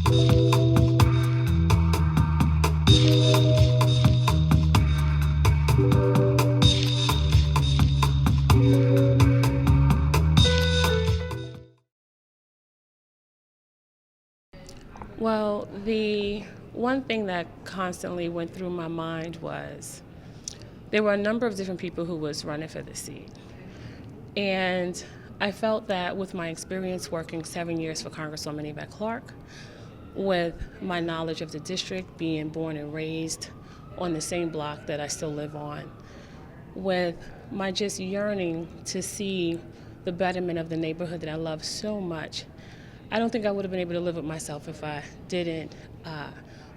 Well, the one thing that constantly went through my mind was there were a number of different people who was running for the seat. And I felt that with my experience working 7 years for Congresswoman Yvette Clarke, with my knowledge of the district, being born and raised on the same block that I still live on, with my just yearning to see the betterment of the neighborhood that I love so much, I don't think I would have been able to live with myself if I didn't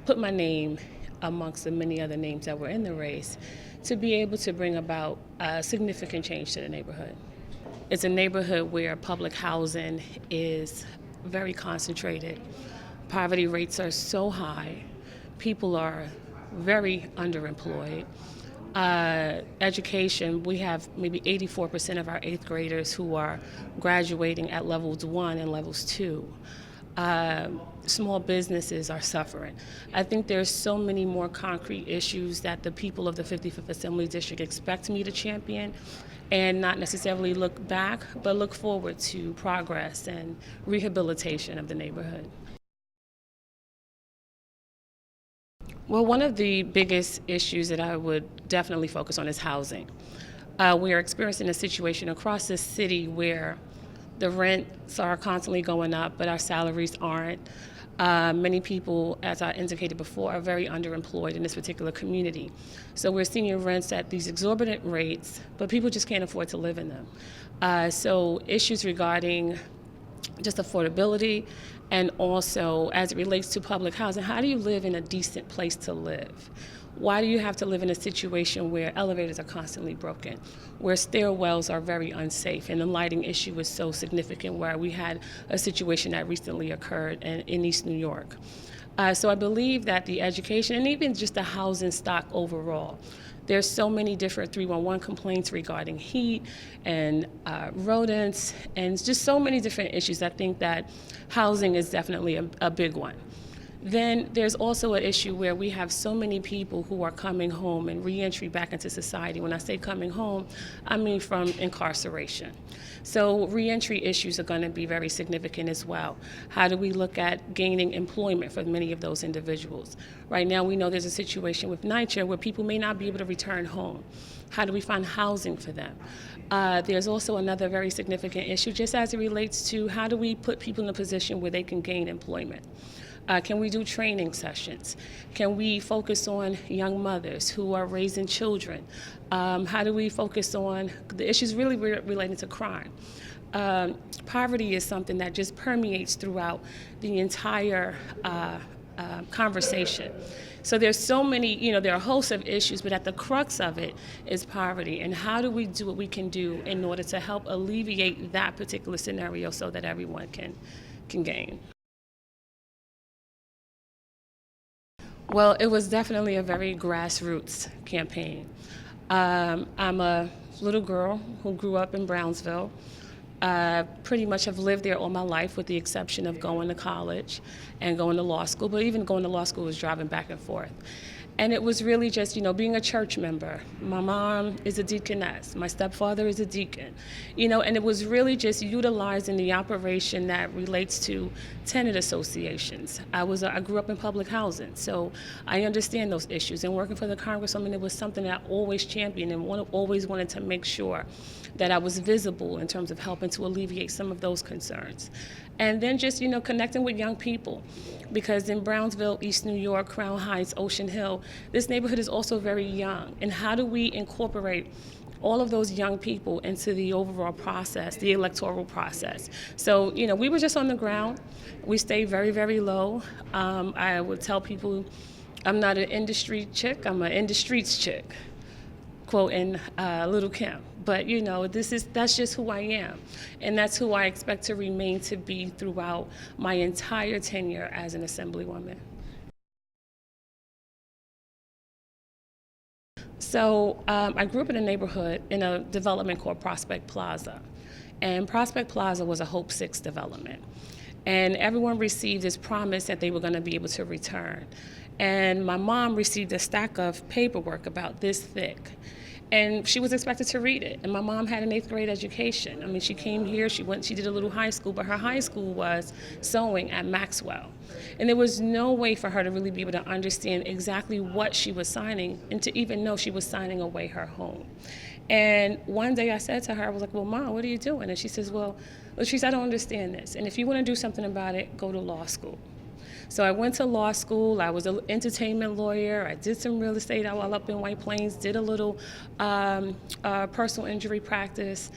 put my name amongst the many other names that were in the race to be able to bring about significant change to the neighborhood. It's a neighborhood where public housing is very concentrated. Poverty rates are so high. People are very underemployed. Education, we have maybe 84% of our 8th graders who are graduating at levels 1 and levels 2. Small businesses are suffering. I think there's so many more concrete issues that the people of the 55th Assembly District expect me to champion, and not necessarily look back, but look forward to progress and rehabilitation of the neighborhood. Well, one of the biggest issues that I would definitely focus on is housing. We are experiencing a situation across the city where the rents are constantly going up, but our salaries aren't. Many people, as I indicated before, are very underemployed in this particular community. So we're seeing rents at these exorbitant rates, but people just can't afford to live in them. So issues regarding just affordability, and also as it relates to public housing, how do you live in a decent place to live? Why do you have to live in a situation where elevators are constantly broken, where stairwells are very unsafe, and the lighting issue is so significant, where we had a situation that recently occurred in East New York? So I believe that the education and even just the housing stock overall, there's so many different 311 complaints regarding heat and rodents and just so many different issues. I think that housing is definitely a big one. Then there's also an issue where we have so many people who are coming home and reentry back into society. When I say coming home, I mean from incarceration. So reentry issues are going to be very significant as well. How do we look at gaining employment for many of those individuals? Right now we know there's a situation with NYCHA where people may not be able to return home. How do we find housing for them? There's also another very significant issue just as it relates to how do we put people in a position where they can gain employment? Can we do training sessions? Can we focus on young mothers who are raising children? How do we focus on the issues really relating to crime? Poverty is something that just permeates throughout the entire conversation. So there's so many, there are a host of issues, but at the crux of it is poverty. And how do we do what we can do in order to help alleviate that particular scenario so that everyone can gain? Well, it was definitely a very grassroots campaign. I'm a little girl who grew up in Brownsville. Pretty much have lived there all my life with the exception of going to college and going to law school, but even going to law school was driving back and forth. And it was really just, being a church member. My mom is a deaconess. My stepfather is a deacon. And it was really just utilizing the operation that relates to tenant associations. I grew up in public housing, so I understand those issues. And working for the Congresswoman, it was something that I always championed and always wanted to make sure that I was visible in terms of helping to alleviate some of those concerns. And then just, connecting with young people. Because in Brownsville, East New York, Crown Heights, Ocean Hill, this neighborhood is also very young. And how do we incorporate all of those young people into the overall process, the electoral process? So, we were just on the ground. We stayed very, very low. I would tell people I'm not an industry chick, I'm an in the streets chick, quoting Little Kim. But that's just who I am, and that's who I expect to remain to be throughout my entire tenure as an Assemblywoman. So I grew up in a neighborhood in a development called Prospect Plaza, and Prospect Plaza was a Hope 6 development. And everyone received this promise that they were going to be able to return. And my mom received a stack of paperwork about this thick. And she was expected to read it. And my mom had an 8th grade education. I mean, she came here, she did a little high school, but her high school was sewing at Maxwell. And there was no way for her to really be able to understand exactly what she was signing and to even know she was signing away her home. And one day I said to her, I was like, well, Mom, what are you doing? And she says, well, Latrice, I don't understand this. And if you want to do something about it, go to law school. So I went to law school. I was an entertainment lawyer. I did some real estate while up in White Plains, did a little personal injury practice.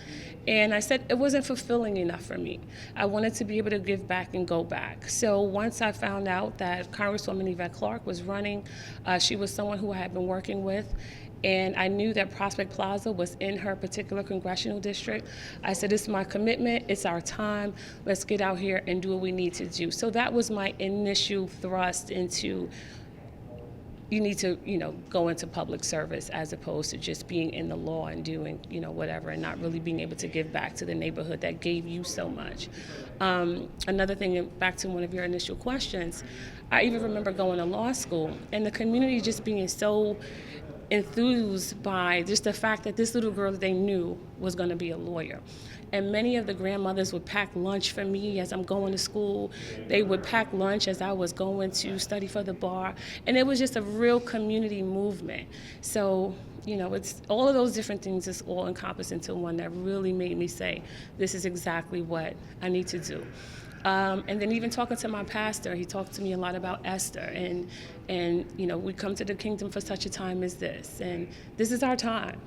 And I said it wasn't fulfilling enough for me. I wanted to be able to give back and go back. So once I found out that Congresswoman Yvette Clarke was running, she was someone who I had been working with, and I knew that Prospect Plaza was in her particular congressional district. I said, it's my commitment, it's our time, let's get out here and do what we need to do. So that was my initial thrust into, you need to, go into public service as opposed to just being in the law and doing, whatever, and not really being able to give back to the neighborhood that gave you so much. Another thing, back to one of your initial questions, I even remember going to law school and the community just being so enthused by just the fact that this little girl that they knew was going to be a lawyer. And many of the grandmothers would pack lunch for me as I'm going to school. They would pack lunch as I was going to study for the bar. And it was just a real community movement. So, it's all of those different things is all encompassed into one that really made me say, this is exactly what I need to do. And then even talking to my pastor, he talked to me a lot about Esther and we come to the kingdom for such a time as this, and this is our time.